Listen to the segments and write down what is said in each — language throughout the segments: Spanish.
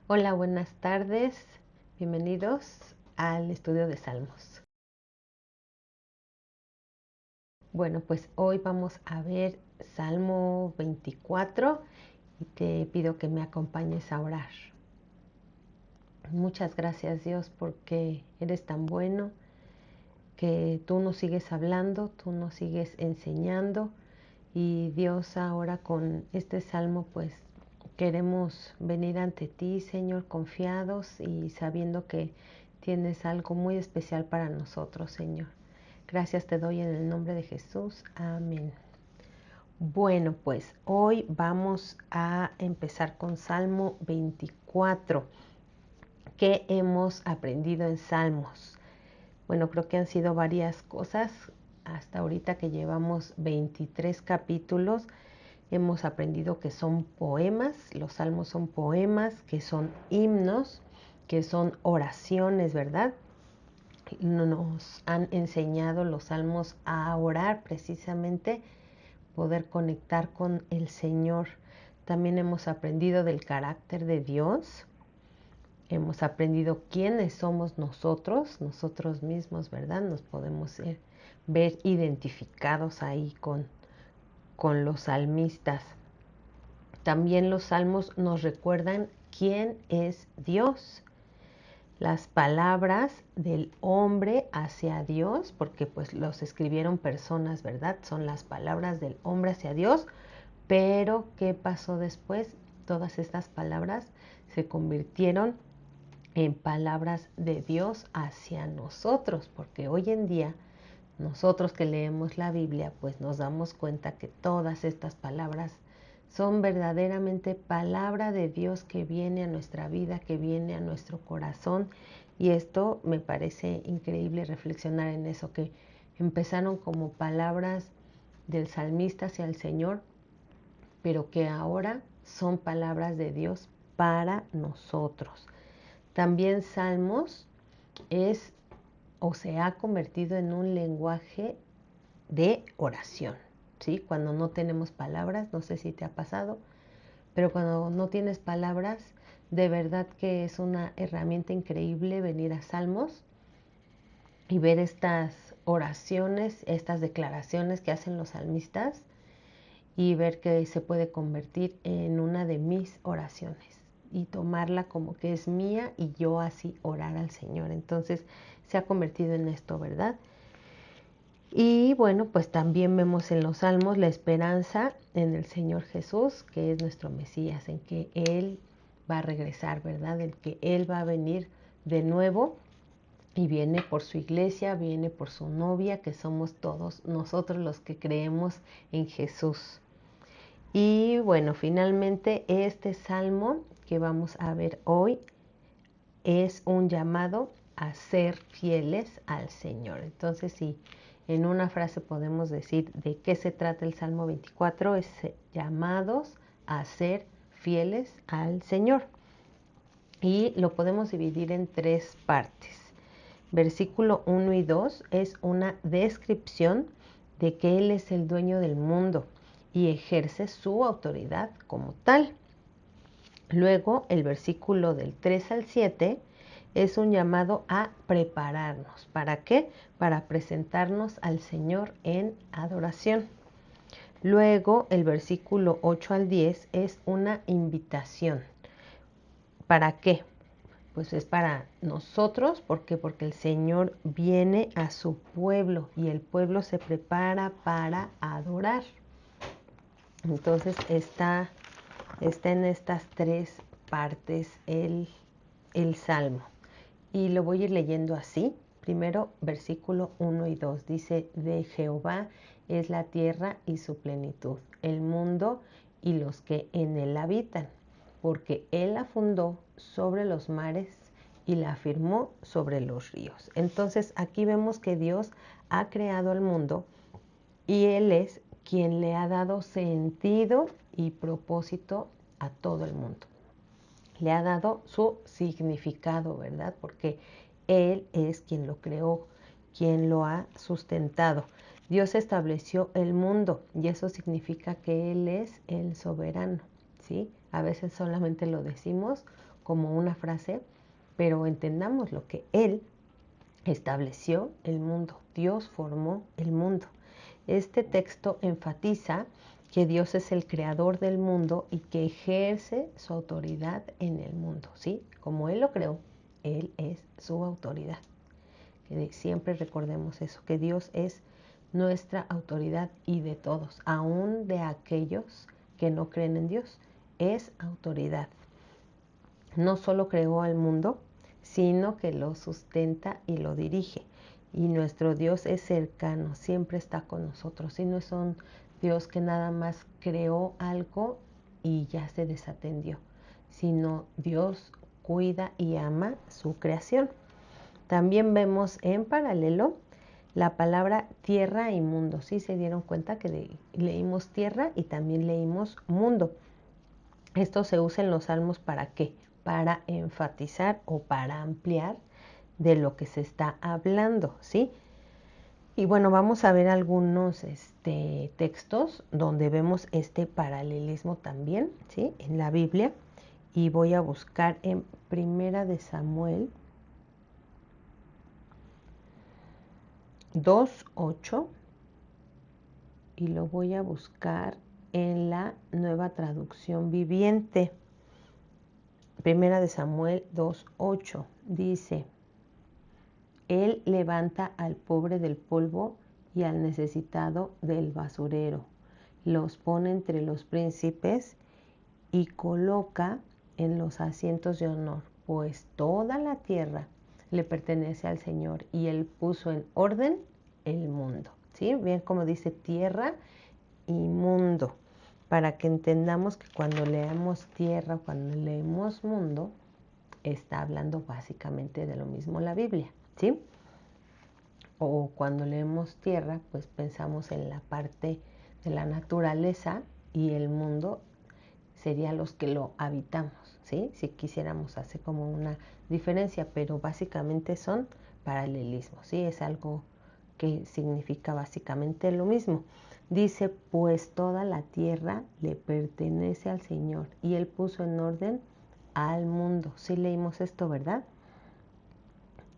Hola, buenas tardes. Bienvenidos al estudio de Salmos. Bueno, pues hoy vamos a ver Salmo 24 y te pido que me acompañes a orar. Muchas gracias, Dios, porque eres tan bueno, que tú nos sigues hablando, tú nos sigues enseñando. Y Dios, ahora con este salmo, pues queremos venir ante ti, Señor, confiados y sabiendo que tienes algo muy especial para nosotros, Señor. Gracias te doy en el nombre de Jesús. Amén. Bueno, pues hoy vamos a empezar con Salmo 24. ¿Qué hemos aprendido en Salmos? Bueno, creo que han sido varias cosas. Hasta ahorita que llevamos 23 capítulos, hemos aprendido que son poemas, los salmos son poemas, que son himnos, que son oraciones, ¿verdad? Nos han enseñado los salmos a orar precisamente, poder conectar con el Señor. También hemos aprendido del carácter de Dios. Hemos aprendido quiénes somos nosotros mismos, ¿verdad? Nos podemos ver identificados ahí con los salmistas. También los salmos nos recuerdan quién es Dios. Las palabras del hombre hacia Dios, porque pues los escribieron personas, ¿verdad? Son las palabras del hombre hacia Dios, pero ¿qué pasó después? Todas estas palabras se convirtieron en palabras de Dios hacia nosotros, porque hoy en día nosotros que leemos la Biblia, pues nos damos cuenta que todas estas palabras son verdaderamente palabra de Dios que viene a nuestra vida, que viene a nuestro corazón. Y esto me parece increíble reflexionar en eso, que empezaron como palabras del salmista hacia el Señor, pero que ahora son palabras de Dios para nosotros. También Salmos es o se ha convertido en un lenguaje de oración, ¿sí? Cuando no tenemos palabras, no sé si te ha pasado, pero cuando no tienes palabras, de verdad que es una herramienta increíble venir a Salmos y ver estas oraciones, estas declaraciones que hacen los salmistas y ver que se puede convertir en una de mis oraciones y tomarla como que es mía y yo así orar al Señor. Entonces se ha convertido en esto, ¿verdad? Y bueno, pues también vemos en los salmos la esperanza en el Señor Jesús, que es nuestro Mesías, en que Él va a regresar, ¿verdad? En que Él va a venir de nuevo y viene por su iglesia, viene por su novia, que somos todos nosotros los que creemos en Jesús. Y bueno, finalmente este salmo que vamos a ver hoy es un llamado a ser fieles al Señor. Entonces, si en una frase podemos decir de qué se trata el Salmo 24, es llamados a ser fieles al Señor. Y lo podemos dividir en tres partes. Versículo 1 y 2 es una descripción de que Él es el dueño del mundo y ejerce su autoridad como tal. Luego, el versículo del 3 al 7 es un llamado a prepararnos. ¿Para qué? Para presentarnos al Señor en adoración. Luego, el versículo 8 al 10 es una invitación. ¿Para qué? Pues es para nosotros. ¿Por qué? Porque el Señor viene a su pueblo y el pueblo se prepara para adorar. Entonces está en estas tres partes el Salmo. Y lo voy a ir leyendo así. Primero, versículo 1 y 2. Dice, de Jehová es la tierra y su plenitud, el mundo y los que en él habitan, porque él la fundó sobre los mares y la afirmó sobre los ríos. Entonces aquí vemos que Dios ha creado el mundo y Él es quien le ha dado sentido y propósito a todo el mundo. Le ha dado su significado, ¿verdad? Porque Él es quien lo creó, quien lo ha sustentado. Dios estableció el mundo y eso significa que Él es el soberano, ¿sí? A veces solamente lo decimos como una frase, pero entendamos lo que Él estableció el mundo. Dios formó el mundo. Este texto enfatiza que Dios es el creador del mundo y que ejerce su autoridad en el mundo, ¿sí? Como Él lo creó, Él es su autoridad. Que siempre recordemos eso, que Dios es nuestra autoridad y de todos, aún de aquellos que no creen en Dios, es autoridad. No solo creó al mundo, sino que lo sustenta y lo dirige. Y nuestro Dios es cercano, siempre está con nosotros. Y no es un Dios que nada más creó algo y ya se desatendió, sino Dios cuida y ama su creación. También vemos en paralelo la palabra tierra y mundo. ¿Sí se dieron cuenta que leímos tierra y también leímos mundo? Esto se usa en los salmos ¿para qué? Para enfatizar o para ampliar de lo que se está hablando, ¿sí? Y bueno, vamos a ver algunos textos donde vemos este paralelismo también, ¿sí? En la Biblia. Y voy a buscar en Primera de Samuel 2:8 y lo voy a buscar en la Nueva Traducción Viviente. Primera de Samuel 2:8 dice: Él levanta al pobre del polvo y al necesitado del basurero. Los pone entre los príncipes y coloca en los asientos de honor, pues toda la tierra le pertenece al Señor y Él puso en orden el mundo. ¿Sí? Bien como dice tierra y mundo, para que entendamos que cuando leemos tierra, cuando leemos mundo, está hablando básicamente de lo mismo la Biblia, ¿sí? O cuando leemos tierra, pues pensamos en la parte de la naturaleza y el mundo sería los que lo habitamos, ¿sí? Si quisiéramos hacer como una diferencia, pero básicamente son paralelismos, ¿sí? Es algo que significa básicamente lo mismo. Dice, pues toda la tierra le pertenece al Señor y Él puso en orden al mundo. Sí leímos esto, ¿verdad?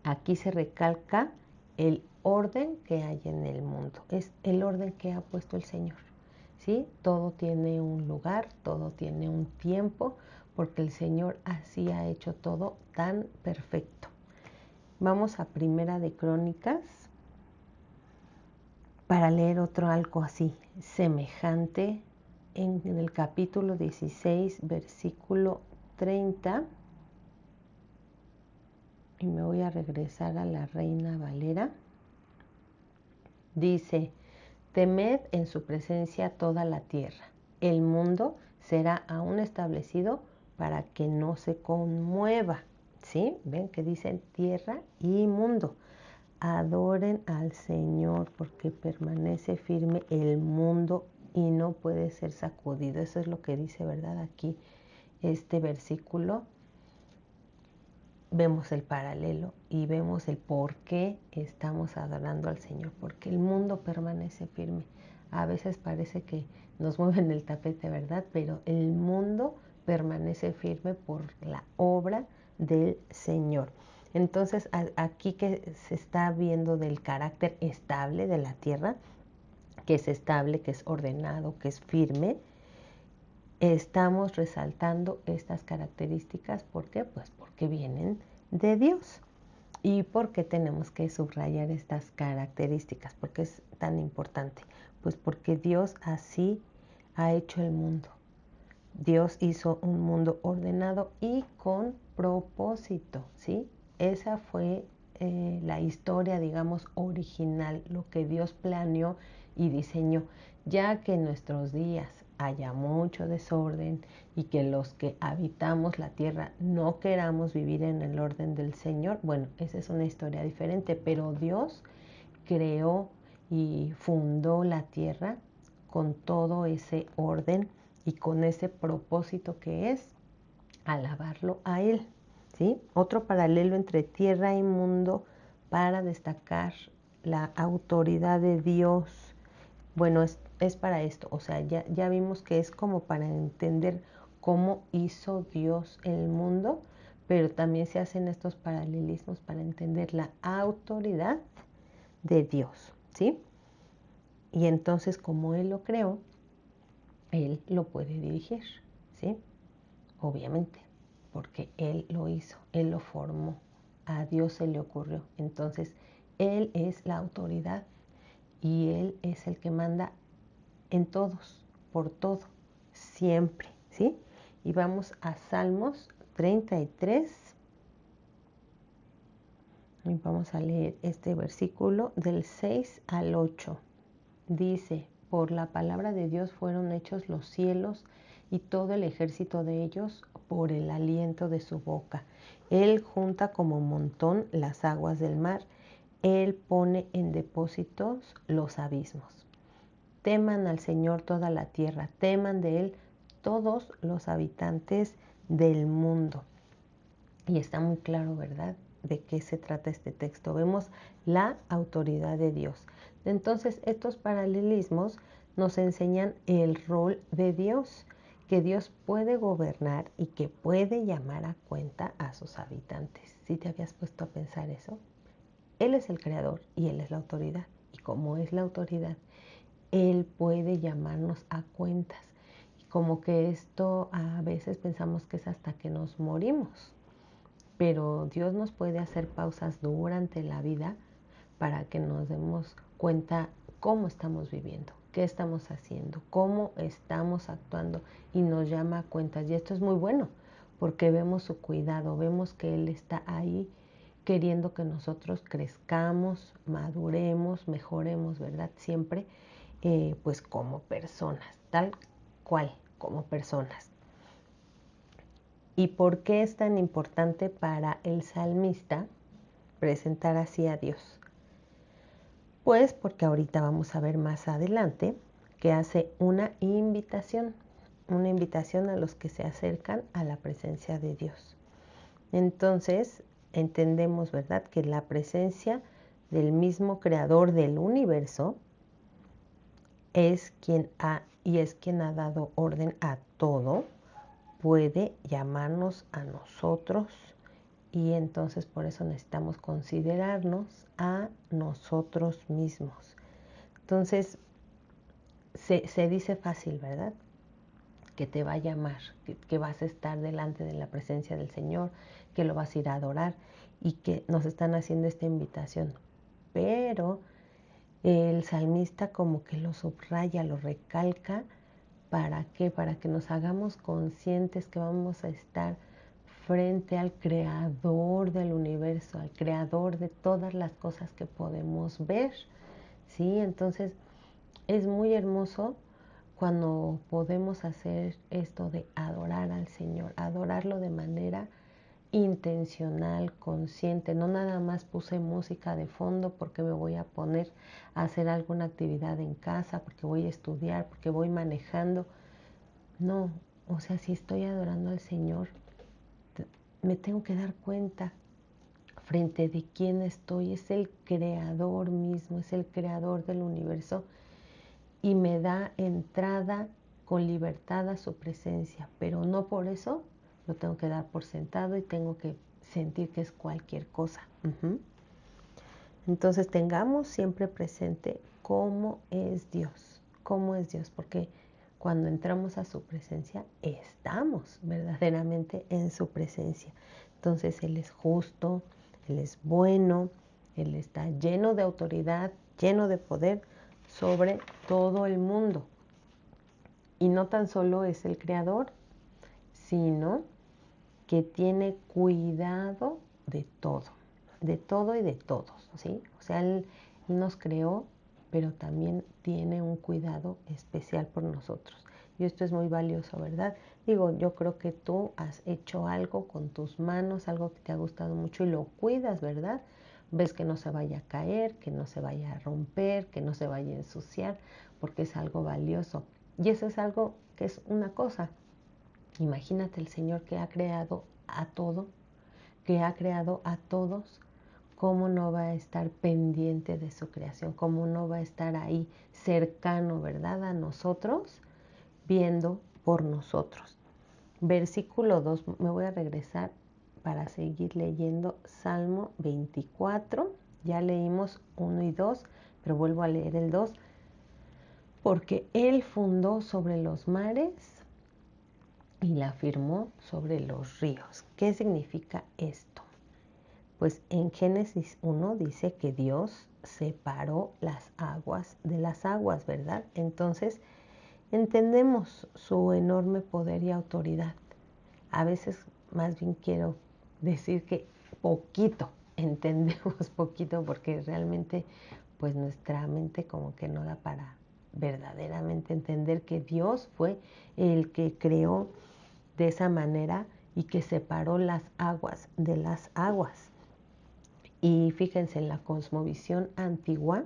Aquí se recalca el orden que hay en el mundo. Es el orden que ha puesto el Señor. ¿Sí? Todo tiene un lugar, todo tiene un tiempo, porque el Señor así ha hecho todo tan perfecto. Vamos a Primera de Crónicas para leer otro algo así, semejante, en el capítulo 16, versículo 30. Y me voy a regresar a la Reina Valera. Dice, temed en su presencia toda la tierra. El mundo será aún establecido para que no se conmueva. ¿Sí? ¿Ven que dicen tierra y mundo? Adoren al Señor porque permanece firme el mundo y no puede ser sacudido. Eso es lo que dice, ¿verdad? Aquí este versículo. Vemos el paralelo y vemos el por qué estamos adorando al Señor, porque el mundo permanece firme. A veces parece que nos mueven el tapete, ¿verdad? Pero el mundo permanece firme por la obra del Señor. Entonces, aquí que se está viendo del carácter estable de la tierra, que es estable, que es ordenado, que es firme, estamos resaltando estas características. ¿Por qué? Pues porque vienen de Dios. ¿Y por qué tenemos que subrayar estas características? ¿Por qué es tan importante? Pues porque Dios así ha hecho el mundo. Dios hizo un mundo ordenado y con propósito, ¿sí? Esa fue la historia, digamos, original, lo que Dios planeó y diseñó, ya que en nuestros días haya mucho desorden y que los que habitamos la tierra no queramos vivir en el orden del Señor, bueno, esa es una historia diferente, pero Dios creó y fundó la tierra con todo ese orden y con ese propósito que es alabarlo a Él. ¿Sí? Otro paralelo entre tierra y mundo para destacar la autoridad de Dios. Bueno, es para esto, o sea, ya vimos que es como para entender cómo hizo Dios el mundo, pero también se hacen estos paralelismos para entender la autoridad de Dios, ¿sí? Y entonces, como Él lo creó, Él lo puede dirigir, ¿sí? Obviamente, porque Él lo hizo, Él lo formó, a Dios se le ocurrió. Entonces, Él es la autoridad y Él es el que manda en todos, por todo, siempre, ¿sí? Y vamos a Salmos 33. Y vamos a leer este versículo del 6 al 8. Dice, por la palabra de Dios fueron hechos los cielos y todo el ejército de ellos por el aliento de su boca. Él junta como montón las aguas del mar. Él pone en depósitos los abismos. Teman al Señor toda la tierra, teman de Él todos los habitantes del mundo. Y está muy claro, ¿verdad?, de qué se trata este texto. Vemos la autoridad de Dios. Entonces, estos paralelismos nos enseñan el rol de Dios, que Dios puede gobernar y que puede llamar a cuenta a sus habitantes. ¿Sí te habías puesto a pensar eso? Él es el creador y Él es la autoridad. Y como es la autoridad, Él puede llamarnos a cuentas. Y como que esto a veces pensamos que es hasta que nos morimos. Pero Dios nos puede hacer pausas durante la vida para que nos demos cuenta cómo estamos viviendo, qué estamos haciendo, cómo estamos actuando y nos llama a cuentas. Y esto es muy bueno porque vemos su cuidado, vemos que Él está ahí queriendo que nosotros crezcamos, maduremos, mejoremos, ¿verdad? Siempre pues como personas, tal cual, como personas. ¿Y por qué es tan importante para el salmista presentar así a Dios? Pues porque ahorita vamos a ver más adelante que hace una invitación a los que se acercan a la presencia de Dios. Entonces, entendemos, ¿verdad?, que la presencia del mismo creador del universo es quien ha dado orden a todo, puede llamarnos a nosotros y entonces por eso necesitamos considerarnos a nosotros mismos. Entonces se dice fácil, ¿verdad?, que te va a llamar, que vas a estar delante de la presencia del Señor, que lo vas a ir a adorar y que nos están haciendo esta invitación. Pero el salmista como que lo subraya, lo recalca. ¿Para qué? Para que nos hagamos conscientes que vamos a estar frente al creador del universo, al creador de todas las cosas que podemos ver, ¿sí? Entonces es muy hermoso cuando podemos hacer esto de adorar al Señor, adorarlo de manera intencional, consciente. No nada más puse música de fondo porque me voy a poner a hacer alguna actividad en casa, porque voy a estudiar, porque voy manejando. No, o sea, si estoy adorando al Señor, me tengo que dar cuenta frente de quién estoy. Es el creador mismo, es el creador del universo y me da entrada con libertad a su presencia, pero no por eso lo tengo que dar por sentado y tengo que sentir que es cualquier cosa. Entonces tengamos siempre presente cómo es Dios, porque cuando entramos a su presencia estamos verdaderamente en su presencia. Entonces Él es justo, Él es bueno, Él está lleno de autoridad, lleno de poder sobre todo el mundo. Y no tan solo es el creador, sino que tiene cuidado de todo y de todos, ¿sí? O sea, Él nos creó, pero también tiene un cuidado especial por nosotros. Y esto es muy valioso, ¿verdad? Digo, yo creo que tú has hecho algo con tus manos, algo que te ha gustado mucho y lo cuidas, ¿verdad? Ves que no se vaya a caer, que no se vaya a romper, que no se vaya a ensuciar, porque es algo valioso. Y eso es algo que es una cosa. Imagínate el Señor que ha creado a todo, que ha creado a todos, ¿cómo no va a estar pendiente de su creación? ¿Cómo no va a estar ahí cercano, ¿verdad?, a nosotros, viendo por nosotros? Versículo 2, me voy a regresar para seguir leyendo Salmo 24. Ya leímos 1 y 2, pero vuelvo a leer el 2. Porque Él fundó sobre los mares y la firmó sobre los ríos. ¿Qué significa esto? Pues en Génesis 1 dice que Dios separó las aguas de las aguas, ¿verdad? Entonces entendemos su enorme poder y autoridad. A veces más bien quiero decir que poquito entendemos poquito, porque realmente pues nuestra mente como que no da para verdaderamente entender que Dios fue el que creó de esa manera y que separó las aguas de las aguas. Y fíjense, en la cosmovisión antigua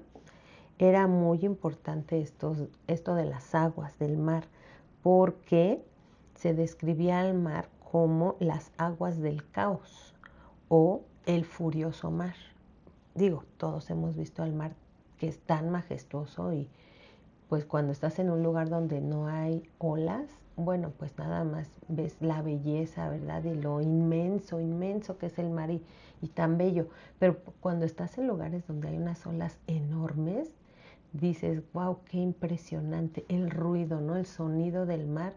era muy importante esto de las aguas del mar, porque se describía al mar como las aguas del caos o el furioso mar. Digo, todos hemos visto al mar, que es tan majestuoso, y pues cuando estás en un lugar donde no hay olas, bueno, pues nada más ves la belleza, ¿verdad? Y lo inmenso, inmenso que es el mar, y tan bello. Pero cuando estás en lugares donde hay unas olas enormes, dices, wow, qué impresionante el ruido, ¿no? El sonido del mar.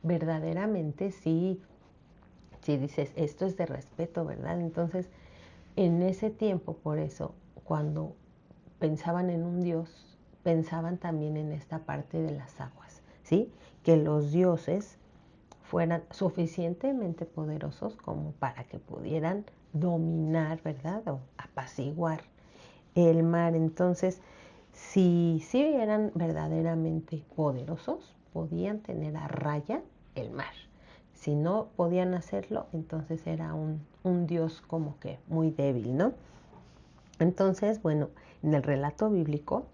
Verdaderamente sí, sí dices, esto es de respeto, ¿verdad? Entonces, en ese tiempo, por eso, cuando pensaban en un dios, pensaban también en esta parte de las aguas, ¿sí? Que los dioses fueran suficientemente poderosos como para que pudieran dominar, ¿verdad? O apaciguar el mar. Entonces, si eran verdaderamente poderosos, podían tener a raya el mar. Si no podían hacerlo, entonces era un dios como que muy débil, ¿no? Entonces, bueno, en el relato bíblico,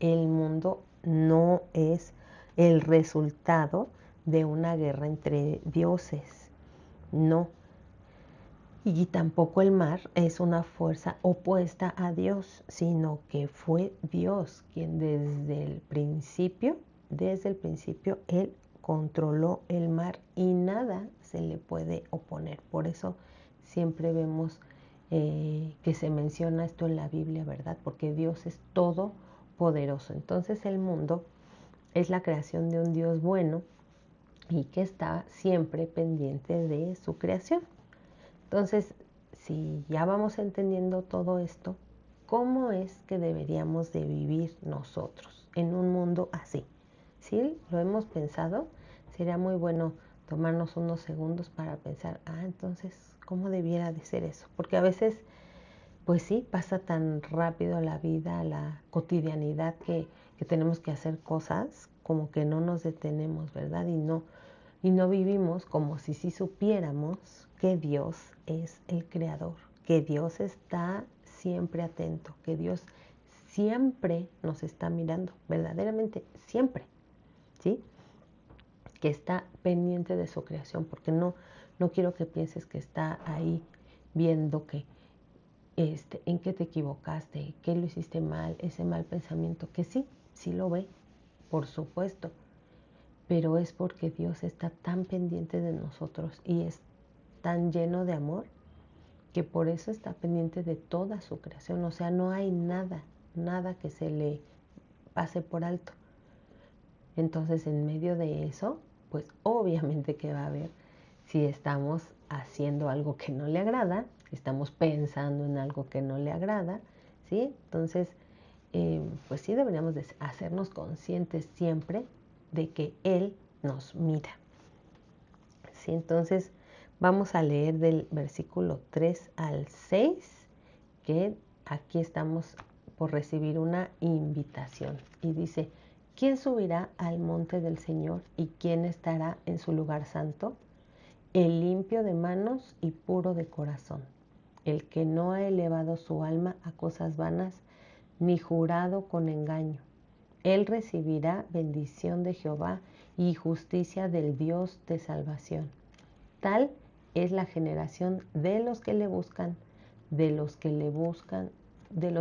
el mundo no es el resultado de una guerra entre dioses, no. Y tampoco el mar es una fuerza opuesta a Dios, sino que fue Dios quien desde el principio, Él controló el mar y nada se le puede oponer. Por eso siempre vemos que se menciona esto en la Biblia, ¿verdad? Porque Dios es todopoderoso. Entonces el mundo es la creación de un Dios bueno y que está siempre pendiente de su creación. Entonces, si ya vamos entendiendo todo esto, ¿cómo es que deberíamos de vivir nosotros en un mundo así? ¿Sí? ¿Lo hemos pensado? Sería muy bueno tomarnos unos segundos para pensar, entonces, ¿cómo debiera de ser eso? Porque a veces, pues sí, pasa tan rápido la vida, la cotidianidad, que tenemos que hacer cosas como que no nos detenemos, ¿verdad? Y no vivimos como si sí supiéramos que Dios es el creador, que Dios está siempre atento, que Dios siempre nos está mirando, verdaderamente siempre, ¿sí? Que está pendiente de su creación, porque no quiero que pienses que está ahí viendo que en qué te equivocaste, qué lo hiciste mal, ese mal pensamiento, que sí lo ve, por supuesto, pero es porque Dios está tan pendiente de nosotros y es tan lleno de amor que por eso está pendiente de toda su creación. O sea, no hay nada que se le pase por alto. Entonces, en medio de eso, pues obviamente que va a haber, si estamos haciendo algo que no le agrada, si estamos pensando en algo que no le agrada, ¿sí? Entonces, pues sí deberíamos de hacernos conscientes siempre de que Él nos mira. ¿Sí? Entonces vamos a leer del versículo 3 al 6, que aquí estamos por recibir una invitación. Y dice, ¿quién subirá al monte del Señor y quién estará en su lugar santo? El limpio de manos y puro de corazón, el que no ha elevado su alma a cosas vanas, ni jurado con engaño. Él recibirá bendición de Jehová y justicia del Dios de salvación. Tal es la generación de los que le buscan, de los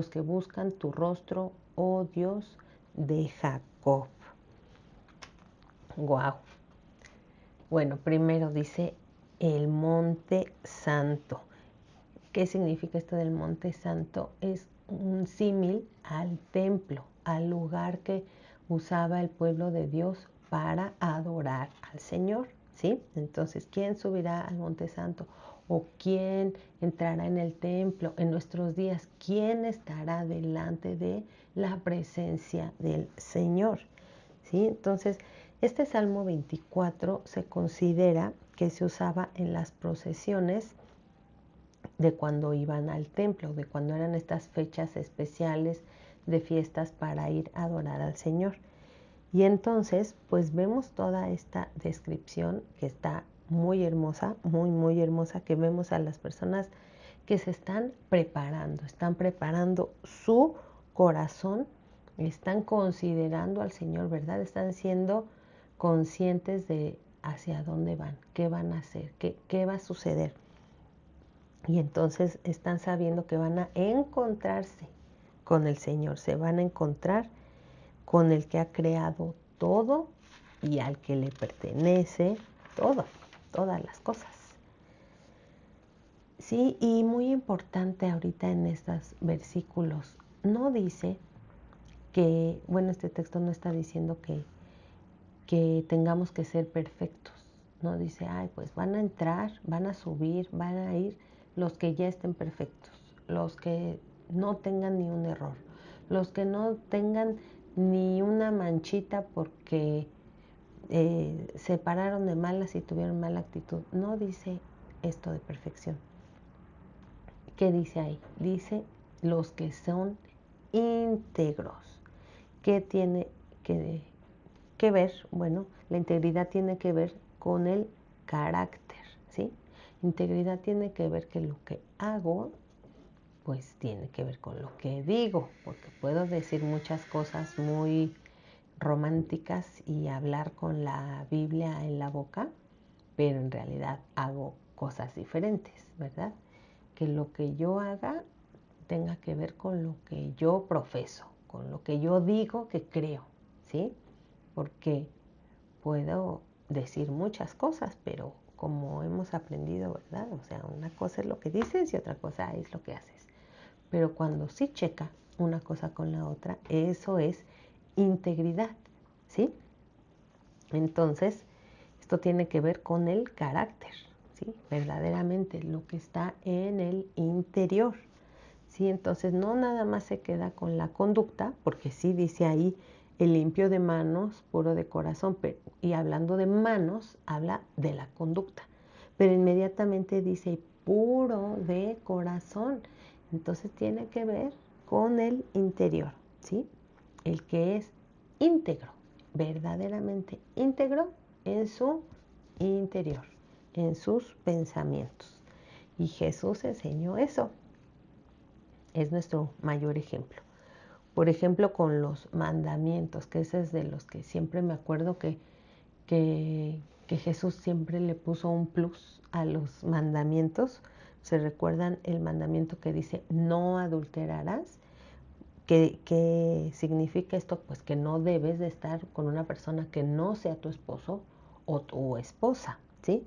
que buscan tu rostro, oh Dios de Jacob. Wow. Bueno, primero dice, el Monte Santo. ¿Qué significa esto del Monte Santo? Es un símil al templo, al lugar que usaba el pueblo de Dios para adorar al Señor, ¿sí? Entonces, ¿quién subirá al Monte Santo? ¿O quién entrará en el templo en nuestros días? ¿Quién estará delante de la presencia del Señor? ¿Sí? Entonces, este Salmo 24 se considera que se usaba en las procesiones de cuando iban al templo, de cuando eran estas fechas especiales de fiestas para ir a adorar al Señor. Y entonces, pues vemos toda esta descripción que está muy hermosa, muy, muy hermosa, que vemos a las personas que se están preparando su corazón, están considerando al Señor, ¿verdad? Están siendo conscientes de hacia dónde van, qué van a hacer, qué va a suceder. Y entonces están sabiendo que van a encontrarse con el Señor, se van a encontrar con el que ha creado todo y al que le pertenece todo, todas las cosas. Sí, y muy importante ahorita en estos versículos, no dice que, bueno, este texto no está diciendo que tengamos que ser perfectos, no dice, ay, pues van a entrar, van a subir, van a ir los que ya estén perfectos, los que no tengan ni un error, los que no tengan ni una manchita porque se pararon de malas y tuvieron mala actitud. No dice esto de perfección. ¿Qué dice ahí? Dice los que son íntegros. ¿Qué tiene que ver? Bueno, la integridad tiene que ver con el carácter, ¿sí? Integridad tiene que ver que lo que hago, pues tiene que ver con lo que digo, porque puedo decir muchas cosas muy románticas y hablar con la Biblia en la boca, pero en realidad hago cosas diferentes, ¿verdad? Que lo que yo haga tenga que ver con lo que yo profeso, con lo que yo digo que creo, ¿sí? Porque puedo decir muchas cosas, pero como hemos aprendido, ¿verdad? O sea, una cosa es lo que dices y otra cosa es lo que haces. Pero cuando sí checa una cosa con la otra, eso es integridad, ¿sí? Entonces, esto tiene que ver con el carácter, ¿sí? Verdaderamente lo que está en el interior, ¿sí? Entonces, no nada más se queda con la conducta, porque sí dice ahí el limpio de manos, puro de corazón, y hablando de manos, habla de la conducta, pero inmediatamente dice puro de corazón. Entonces, tiene que ver con el interior, ¿sí? El que es íntegro, verdaderamente íntegro en su interior, en sus pensamientos. Y Jesús enseñó eso. Es nuestro mayor ejemplo. Por ejemplo, con los mandamientos, que ese es de los que siempre me acuerdo que Jesús siempre le puso un plus a los mandamientos. ¿Se recuerdan el mandamiento que dice no adulterarás? ¿Qué significa esto? Pues que no debes de estar con una persona que no sea tu esposo o tu esposa, ¿sí?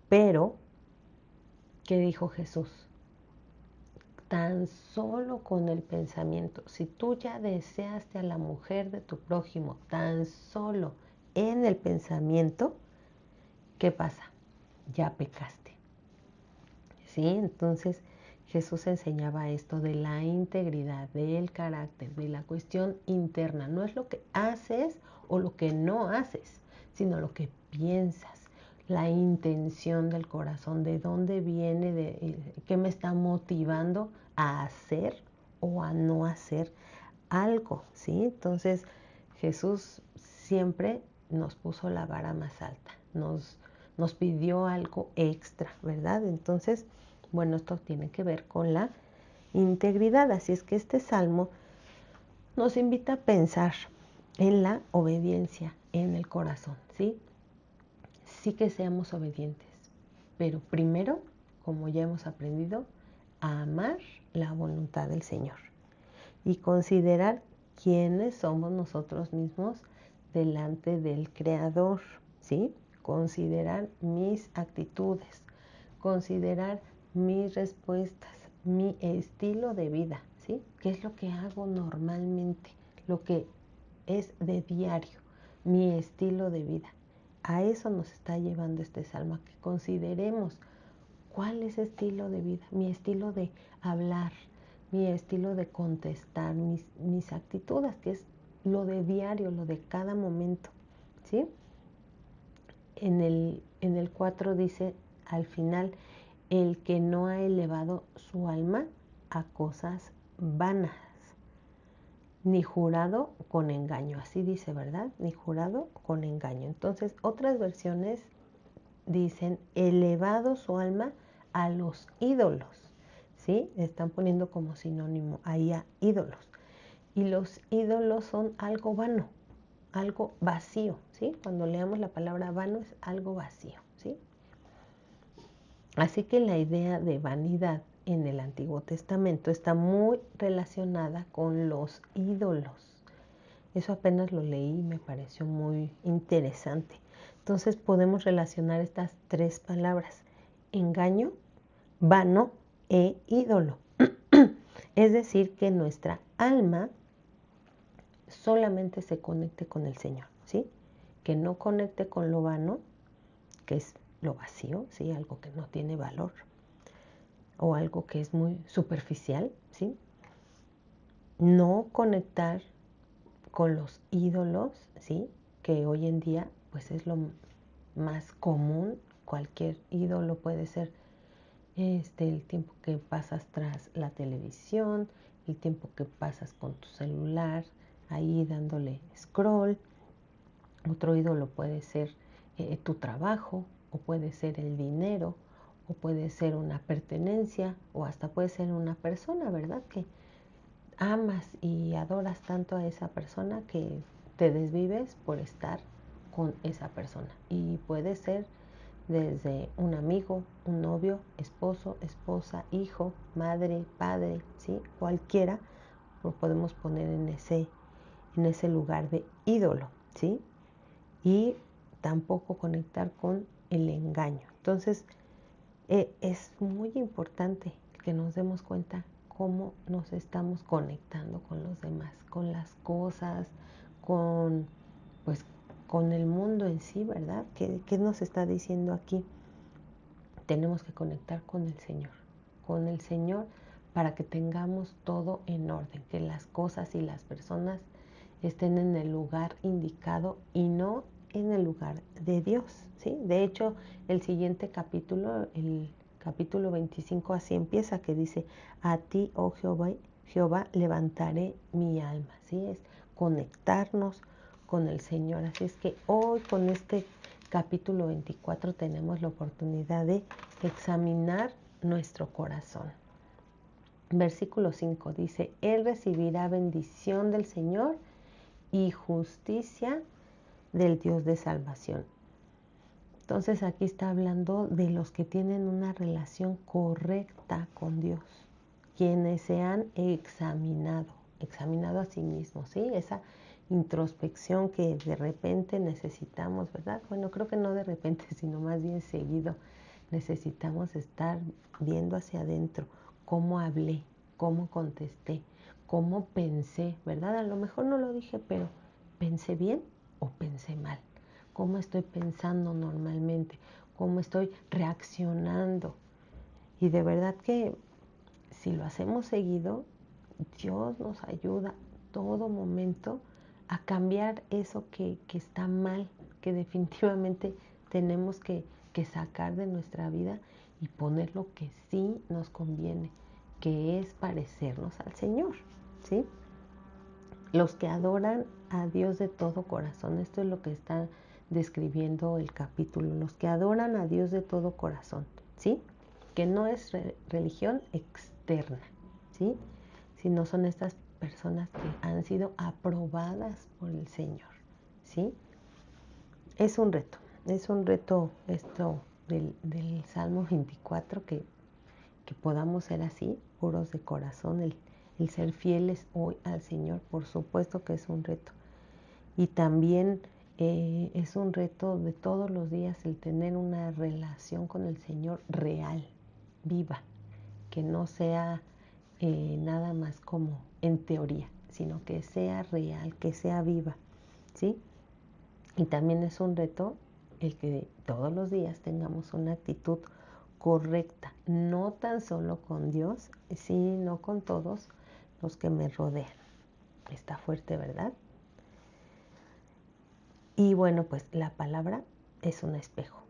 Pero, ¿qué dijo Jesús? Tan solo con el pensamiento, si tú ya deseaste a la mujer de tu prójimo, tan solo en el pensamiento, ¿qué pasa? Ya pecaste, ¿sí? Entonces Jesús enseñaba esto de la integridad, del carácter, de la cuestión interna. No es lo que haces o lo que no haces, sino lo que piensas, la intención del corazón, de dónde viene, qué me está motivando a hacer o a no hacer algo, ¿sí? Entonces Jesús siempre nos puso la vara más alta, nos pidió algo extra, ¿verdad? Entonces, bueno, esto tiene que ver con la integridad, así es que este salmo nos invita a pensar en la obediencia en el corazón, ¿sí? Sí que seamos obedientes, pero primero, como ya hemos aprendido, a amar la voluntad del Señor y considerar quiénes somos nosotros mismos delante del Creador, ¿sí? considerar mis actitudes, considerar mis respuestas, mi estilo de vida, ¿sí? ¿Qué es lo que hago normalmente? Lo que es de diario, mi estilo de vida. A eso nos está llevando este salmo, a que consideremos cuál es estilo de vida, mi estilo de hablar, mi estilo de contestar, mis actitudes, que es lo de diario, lo de cada momento, ¿sí? En el 4 dice al final, el que no ha elevado su alma a cosas vanas, ni jurado con engaño, así dice, ¿verdad? Ni jurado con engaño. Entonces, otras versiones dicen elevado su alma a los ídolos, ¿sí? Están poniendo como sinónimo ahí a ídolos. Y los ídolos son algo vano, algo vacío, ¿sí? Cuando leamos la palabra vano es algo vacío, ¿sí? Así que la idea de vanidad en el Antiguo Testamento está muy relacionada con los ídolos. Eso apenas lo leí y me pareció muy interesante. Entonces podemos relacionar estas tres palabras: engaño, vano e ídolo. Es decir, que nuestra alma solamente se conecte con el Señor, ¿sí? Que no conecte con lo vano, que es lo vacío, ¿sí? Algo que no tiene valor o algo que es muy superficial, ¿sí? No conectar con los ídolos, ¿sí? Que hoy en día pues es lo más común. Cualquier ídolo puede ser el tiempo que pasas tras la televisión, el tiempo que pasas con tu celular, ahí dándole scroll. Otro ídolo puede ser tu trabajo, o puede ser el dinero, o puede ser una pertenencia, o hasta puede ser una persona, ¿verdad? Que amas y adoras tanto a esa persona que te desvives por estar con esa persona. Y puede ser desde un amigo, un novio, esposo, esposa, hijo, madre, padre, ¿sí? Cualquiera lo podemos poner en ese lugar de ídolo, ¿sí? Y tampoco conectar con el engaño. Entonces, es muy importante que nos demos cuenta cómo nos estamos conectando con los demás, con las cosas, con, pues, con el mundo en sí, ¿verdad? ¿Qué nos está diciendo aquí? Tenemos que conectar con el Señor para que tengamos todo en orden, que las cosas y las personas estén en el lugar indicado y no en el lugar de Dios, ¿sí? De hecho, el siguiente capítulo, el capítulo 25, así empieza, que dice, a ti, oh Jehová, Jehová, levantaré mi alma, ¿sí? Es conectarnos con el Señor. Así es que hoy con este capítulo 24 tenemos la oportunidad de examinar nuestro corazón. Versículo 5 dice, Él recibirá bendición del Señor y justicia del Dios de salvación. Entonces aquí está hablando de los que tienen una relación correcta con Dios, quienes se han examinado a sí mismos, ¿sí? Esa introspección que de repente necesitamos, ¿verdad? Bueno, creo que no de repente, sino más bien seguido. Necesitamos estar viendo hacia adentro cómo hablé, cómo contesté, cómo pensé, ¿verdad? A lo mejor no lo dije, pero ¿pensé bien o pensé mal? ¿Cómo estoy pensando normalmente? ¿Cómo estoy reaccionando? Y de verdad que si lo hacemos seguido, Dios nos ayuda todo momento a cambiar eso que está mal, que definitivamente tenemos que sacar de nuestra vida y poner lo que sí nos conviene, que es parecernos al Señor, ¿sí? Los que adoran a Dios de todo corazón, esto es lo que está describiendo el capítulo, los que adoran a Dios de todo corazón, ¿sí? Que no es religión externa, ¿sí? Sino son estas personas que han sido aprobadas por el Señor, ¿sí? Es un reto esto del Salmo 24, que podamos ser así, puros de corazón, el ser fieles hoy al Señor, por supuesto que es un reto. Y también es un reto de todos los días el tener una relación con el Señor real, viva, que no sea nada más como en teoría, sino que sea real, que sea viva, ¿sí? Y también es un reto el que todos los días tengamos una actitud correcta, no tan solo con Dios, sino con todos los que me rodean. Está fuerte, ¿verdad? Y bueno, pues la palabra es un espejo,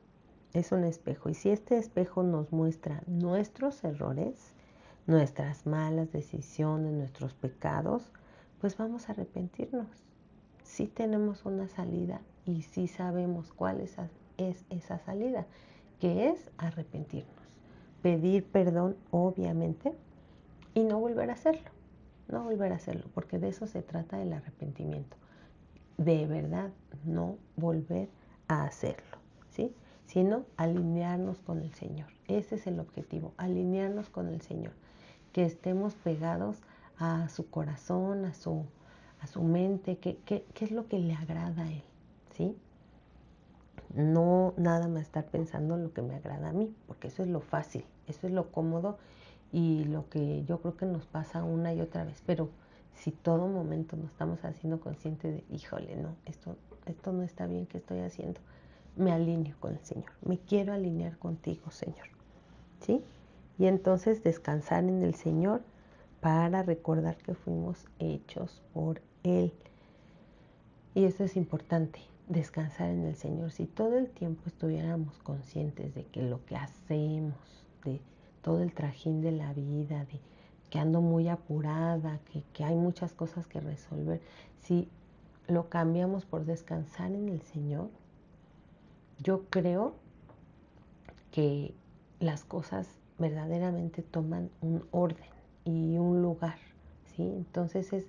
es un espejo. Y si este espejo nos muestra nuestros errores, nuestras malas decisiones, nuestros pecados, pues vamos a arrepentirnos. Sí tenemos una salida y sí sabemos cuál es esa salida, que es arrepentirnos, pedir perdón, obviamente, y no volver a hacerlo, no volver a hacerlo, porque de eso se trata el arrepentimiento. De verdad, no volver a hacerlo, ¿sí? Sino alinearnos con el Señor. Ese es el objetivo, alinearnos con el Señor, que estemos pegados a su corazón, a su mente, qué es lo que le agrada a Él, ¿sí? No nada más estar pensando en lo que me agrada a mí, porque eso es lo fácil, eso es lo cómodo y lo que yo creo que nos pasa una y otra vez. Pero si todo momento nos estamos haciendo conscientes de, híjole, no, esto no está bien que estoy haciendo, me alineo con el Señor, me quiero alinear contigo, Señor, ¿sí? Y entonces descansar en el Señor para recordar que fuimos hechos por Él. Y eso es importante, descansar en el Señor. Si todo el tiempo estuviéramos conscientes de que lo que hacemos, de todo el trajín de la vida, de que ando muy apurada, que hay muchas cosas que resolver, si lo cambiamos por descansar en el Señor, yo creo que las cosas verdaderamente toman un orden y un lugar, ¿sí? Entonces es,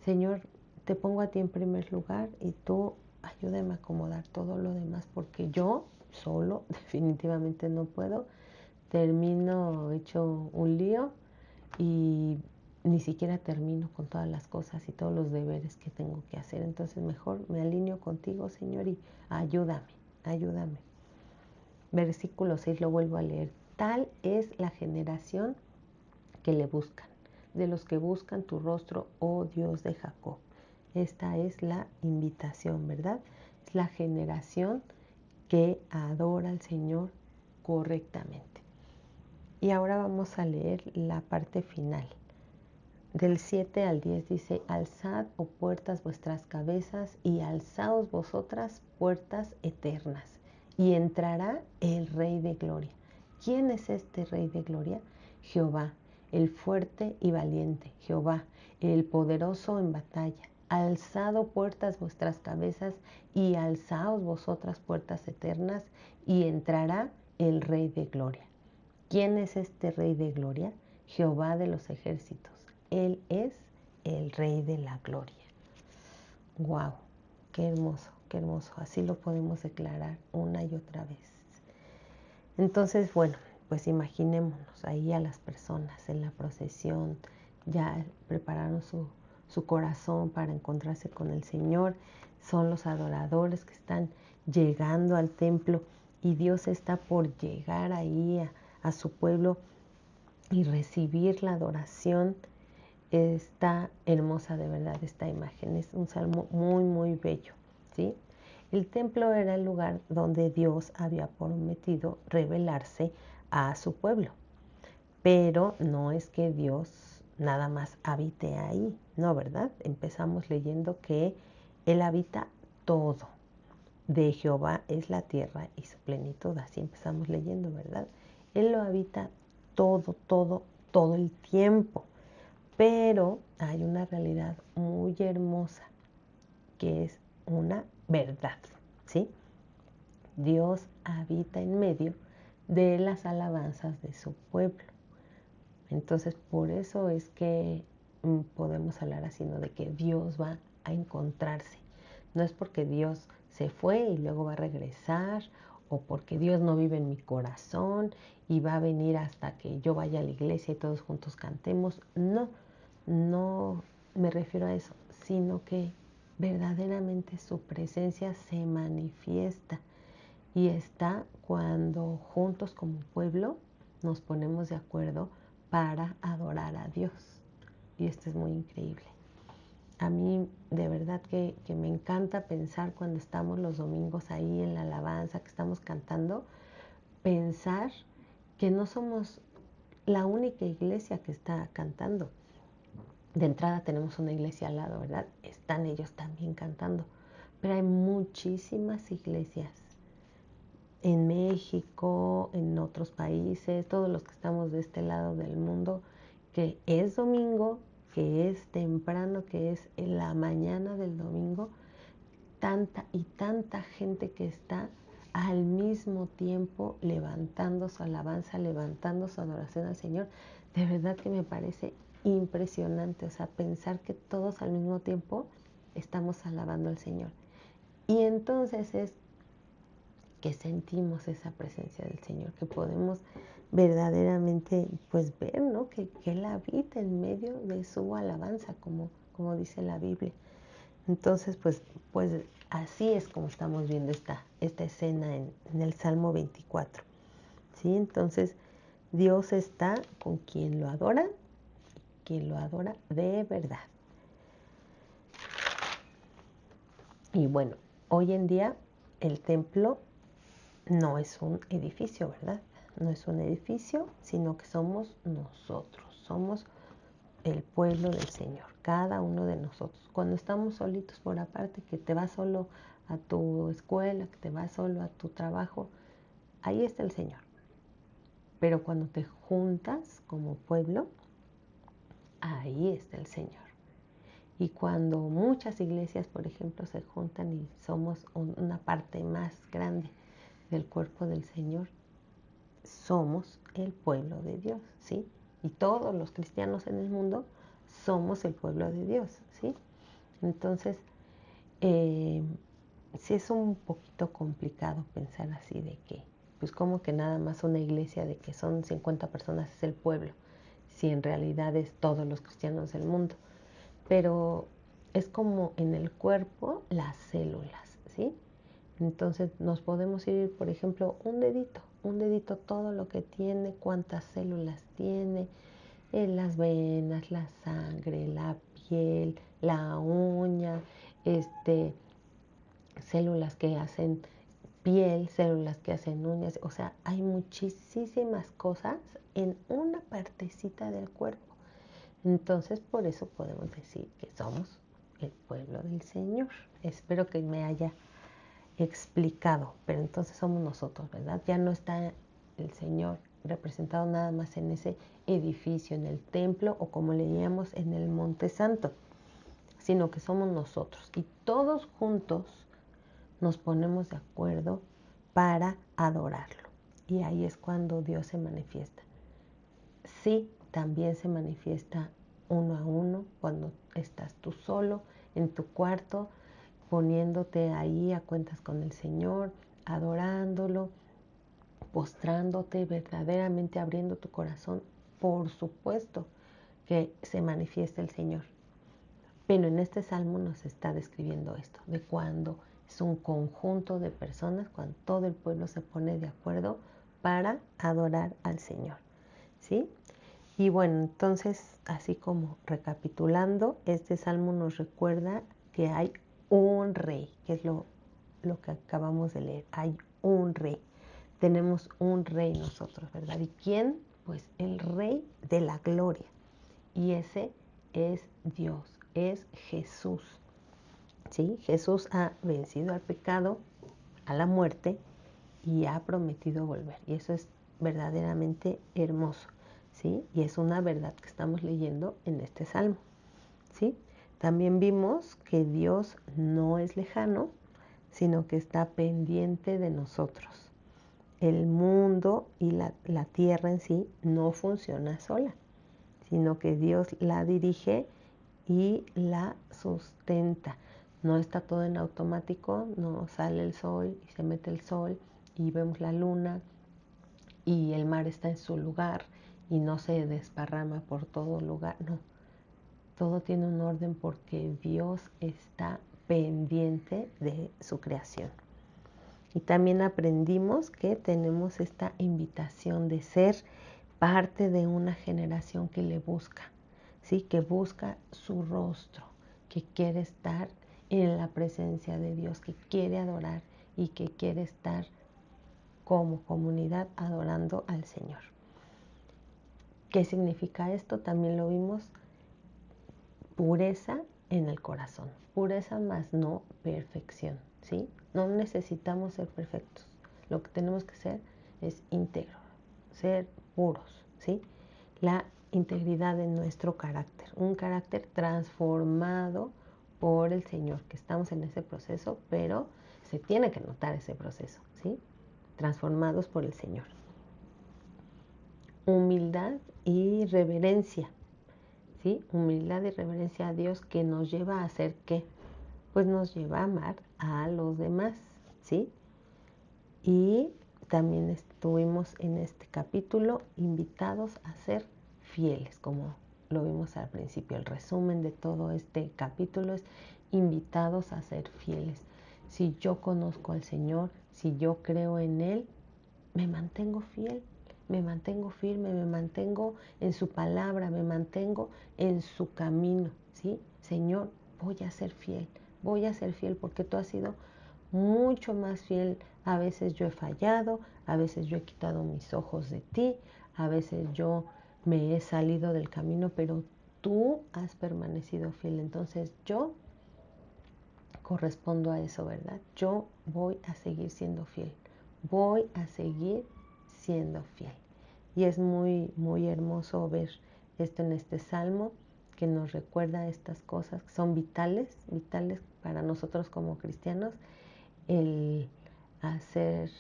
Señor, te pongo a ti en primer lugar y tú ayúdame a acomodar todo lo demás porque yo solo definitivamente no puedo. Termino hecho un lío y ni siquiera termino con todas las cosas y todos los deberes que tengo que hacer. Entonces mejor me alineo contigo, Señor, y ayúdame, ayúdame. Versículo 6 lo vuelvo a leer. Tal es la generación que le buscan, de los que buscan tu rostro, oh Dios de Jacob. Esta es la invitación, ¿verdad? Es la generación que adora al Señor correctamente. Y ahora vamos a leer la parte final. Del 7 al 10 dice, alzad, oh puertas, vuestras cabezas, y alzaos vosotras, puertas eternas, y entrará el Rey de Gloria. ¿Quién es este Rey de Gloria? Jehová, el fuerte y valiente, Jehová, el poderoso en batalla. Alzad, oh puertas, vuestras cabezas, y alzaos vosotras, puertas eternas, y entrará el Rey de Gloria. ¿Quién es este Rey de Gloria? Jehová de los ejércitos. Él es el Rey de la Gloria. ¡Wow! ¡Qué hermoso, qué hermoso! Así lo podemos declarar una y otra vez. Entonces, bueno, pues imaginémonos ahí a las personas en la procesión, ya prepararon su corazón para encontrarse con el Señor. Son los adoradores que están llegando al templo y Dios está por llegar ahí a su pueblo y recibir la adoración. Está hermosa de verdad esta imagen, es un salmo muy muy bello, ¿sí? El templo era el lugar donde Dios había prometido revelarse a su pueblo, pero no es que Dios nada más habite ahí, no, ¿verdad? Empezamos leyendo que Él habita todo. De Jehová es la tierra y su plenitud, así empezamos leyendo, ¿verdad? Él lo habita todo, todo, todo el tiempo. Pero hay una realidad muy hermosa que es una verdad, ¿sí? Dios habita en medio de las alabanzas de su pueblo. Entonces, por eso es que podemos hablar así, ¿no? De que Dios va a encontrarse. No es porque Dios se fue y luego va a regresar, o porque Dios no vive en mi corazón y va a venir hasta que yo vaya a la iglesia y todos juntos cantemos. No, no me refiero a eso, sino que verdaderamente su presencia se manifiesta y está cuando juntos como pueblo nos ponemos de acuerdo para adorar a Dios. Y esto es muy increíble. A mí de verdad que me encanta pensar cuando estamos los domingos ahí en la alabanza, que estamos cantando, pensar que no somos la única iglesia que está cantando. De entrada tenemos una iglesia al lado, ¿verdad? Están ellos también cantando. Pero hay muchísimas iglesias en México, en otros países, todos los que estamos de este lado del mundo, que es domingo, que es temprano, que es en la mañana del domingo, tanta y tanta gente que está al mismo tiempo levantando su alabanza, levantando su adoración al Señor. De verdad que me parece impresionante, o sea, pensar que todos al mismo tiempo estamos alabando al Señor. Y entonces es que sentimos esa presencia del Señor, que podemos verdaderamente pues ver, ¿no? Que Él habita en medio de su alabanza, como dice la Biblia. Entonces, pues así es como estamos viendo esta escena en el Salmo 24. ¿Sí? Entonces, Dios está con quien lo adora de verdad. Y bueno, hoy en día el templo no es un edificio, ¿verdad? No es un edificio, sino que somos nosotros, somos el pueblo del Señor, cada uno de nosotros. Cuando estamos solitos por aparte, que te vas solo a tu escuela, que te vas solo a tu trabajo, ahí está el Señor. Pero cuando te juntas como pueblo, ahí está el Señor. Y cuando muchas iglesias, por ejemplo, se juntan y somos una parte más grande del cuerpo del Señor, somos el pueblo de Dios, ¿sí? Y todos los cristianos en el mundo somos el pueblo de Dios, ¿sí? Entonces, sí es un poquito complicado pensar así de que, pues como que nada más una iglesia de que son 50 personas es el pueblo, si en realidad es todos los cristianos del mundo. Pero es como en el cuerpo las células, ¿sí? Entonces nos podemos ir, por ejemplo, un dedito, todo lo que tiene, cuántas células tiene, las venas, la sangre, la piel, la uña, células que hacen piel, células que hacen uñas, o sea, hay muchísimas cosas en una partecita del cuerpo. Entonces, por eso podemos decir que somos el pueblo del Señor. Espero que me haya explicado, pero entonces somos nosotros, ¿verdad? Ya no está el Señor representado nada más en ese edificio, en el templo o como leíamos en el Monte Santo, sino que somos nosotros y todos juntos nos ponemos de acuerdo para adorarlo. Y ahí es cuando Dios se manifiesta. Sí, también se manifiesta uno a uno cuando estás tú solo en tu cuarto, poniéndote ahí a cuentas con el Señor, adorándolo, postrándote, verdaderamente abriendo tu corazón. Por supuesto que se manifiesta el Señor. Pero en este salmo nos está describiendo esto, de cuando es un conjunto de personas, cuando todo el pueblo se pone de acuerdo para adorar al Señor, ¿sí? Y bueno, entonces, así como recapitulando, este salmo nos recuerda que hay un rey, que es lo que acabamos de leer. Hay un rey. Tenemos un rey nosotros, ¿verdad? ¿Y quién? Pues el rey de la gloria. Y ese es Dios, es Jesús. ¿Sí? Jesús ha vencido al pecado, a la muerte y ha prometido volver. Y eso es verdaderamente hermoso, ¿sí? Y es una verdad que estamos leyendo en este salmo, ¿sí? También vimos que Dios no es lejano, sino que está pendiente de nosotros. El mundo y la tierra en sí no funciona sola, sino que Dios la dirige y la sustenta. No está todo en automático, no sale el sol y se mete el sol y vemos la luna y el mar está en su lugar y no se desparrama por todo lugar. No, todo tiene un orden porque Dios está pendiente de su creación. Y también aprendimos que tenemos esta invitación de ser parte de una generación que le busca, ¿sí? Que busca su rostro, que quiere estar en la presencia de Dios, que quiere adorar y que quiere estar como comunidad adorando al Señor. ¿Qué significa esto? También lo vimos, pureza en el corazón, pureza más no perfección, ¿sí? No necesitamos ser perfectos, lo que tenemos que ser es íntegro, ser puros, ¿sí? La integridad de nuestro carácter, un carácter transformado por el Señor, que estamos en ese proceso, pero se tiene que notar ese proceso, ¿sí? Transformados por el Señor. Humildad y reverencia, ¿sí? Humildad y reverencia a Dios, que nos lleva a hacer ¿qué? Pues nos lleva a amar a los demás, ¿sí? Y también estuvimos en este capítulo invitados a ser fieles, como lo vimos al principio. El resumen de todo este capítulo es invitados a ser fieles. Si yo conozco al Señor, si yo creo en Él, me mantengo fiel, me mantengo firme, me mantengo en su palabra, me mantengo en su camino, ¿sí? Señor, voy a ser fiel porque tú has sido mucho más fiel. A veces yo he fallado, a veces yo he quitado mis ojos de ti, a veces yo me he salido del camino, pero tú has permanecido fiel. Entonces yo correspondo a eso, ¿verdad? Yo voy a seguir siendo fiel, voy a seguir siendo fiel. Y es muy, muy hermoso ver esto en este salmo, que nos recuerda estas cosas que son vitales, vitales para nosotros como cristianos, el hacer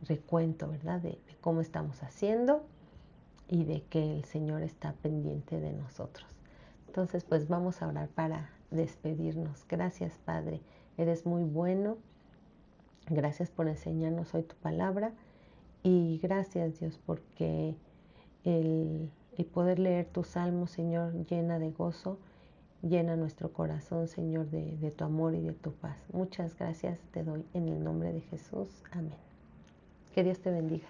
recuento, ¿verdad? De cómo estamos haciendo y de que el Señor está pendiente de nosotros. Entonces, pues vamos a orar para despedirnos. Gracias, Padre, eres muy bueno. Gracias por enseñarnos hoy tu palabra y gracias, Dios, porque el poder leer tu salmo, Señor, llena de gozo, llena nuestro corazón, Señor, de tu amor y de tu paz. Muchas gracias te doy en el nombre de Jesús. Amén. Que Dios te bendiga.